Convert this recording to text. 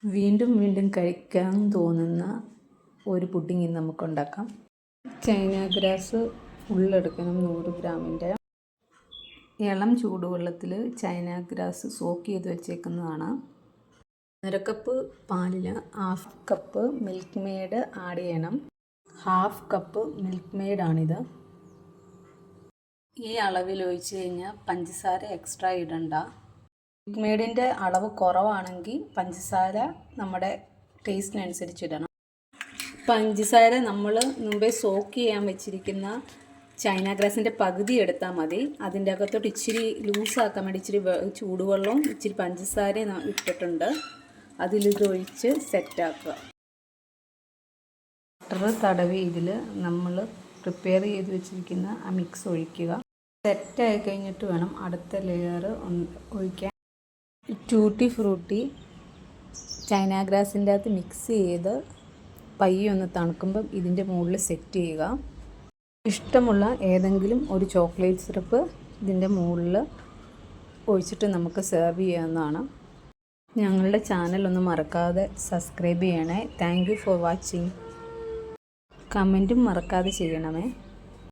വീണ്ടും വീണ്ടും കഴിക്കാൻ തോന്നുന്ന ഒരു പുഡിംഗ് ഇന്ന് നമുക്ക് ഉണ്ടാക്കാം. China grass ഫുള്ളെടുക്കണം. 100 ഗ്രാമിൻ്റെ ഇളം ചൂടുവെള്ളത്തിൽ ചൈന ഗ്രാസ് സോക്ക് ചെയ്ത് വെച്ചേക്കുന്നതാണ്. 1.5 കപ്പ് പാലിൽ 1/2 കപ്പ് മിൽക്ക് മെയ്ഡ് ആഡ് ചെയ്യണം. 1/2 കപ്പ് മിൽക്ക് മെയ്ഡാണിത്. ഈ അളവിൽ ഒഴിച്ച് കഴിഞ്ഞാൽ പഞ്ചസാര എക്സ്ട്രാ ഇടണ്ട. മിൽക്ക് മെയ്ഡിൻ്റെ അളവ് കുറവാണെങ്കിൽ പഞ്ചസാര നമ്മുടെ ടേസ്റ്റിനനുസരിച്ച് ഇടണം. പഞ്ചസാര നമ്മൾ മുമ്പേ സോക്ക് ചെയ്യാൻ വെച്ചിരിക്കുന്ന ചൈന ഗ്രാസിൻ്റെ പകുതി എടുത്താൽ മതി. അതിൻ്റെ അകത്തോട്ട് ഇച്ചിരി ലൂസാക്കാൻ വേണ്ടി ഇച്ചിരി ചൂടുവെള്ളവും ഇച്ചിരി പഞ്ചസാരയും ഇട്ടിട്ടുണ്ട്. അതിലിതൊഴിച്ച് സെറ്റാക്കുക. ബട്ടർ തടവി ഇതിൽ നമ്മൾ പ്രിപ്പയർ ചെയ്ത് വെച്ചിരിക്കുന്ന ആ മിക്സ് ഒഴിക്കുക. സെറ്റായി കഴിഞ്ഞിട്ട് വേണം അടുത്ത ലെയർ ഒഴിക്കാൻ. ടൂട്ടി ഫ്രൂട്ടി ചൈന ഗ്രാസിൻ്റെ അകത്ത് മിക്സ് ചെയ്ത് പയ്യൊന്ന് തണുക്കുമ്പം ഇതിൻ്റെ മുകളിൽ സെറ്റ് ചെയ്യുക. ഇഷ്ടമുള്ള ഏതെങ്കിലും ഒരു ചോക്ലേറ്റ് സിറപ്പ് ഇതിൻ്റെ മുകളിൽ ഒഴിച്ചിട്ട് നമുക്ക് സെർവ് ചെയ്യാവുന്നതാണ്. ഞങ്ങളുടെ ചാനൽ ഒന്ന് മറക്കാതെ സബ്സ്ക്രൈബ് ചെയ്യണേ. Thank you for watching. കമൻറ്റും മറക്കാതെ ചെയ്യണമേ.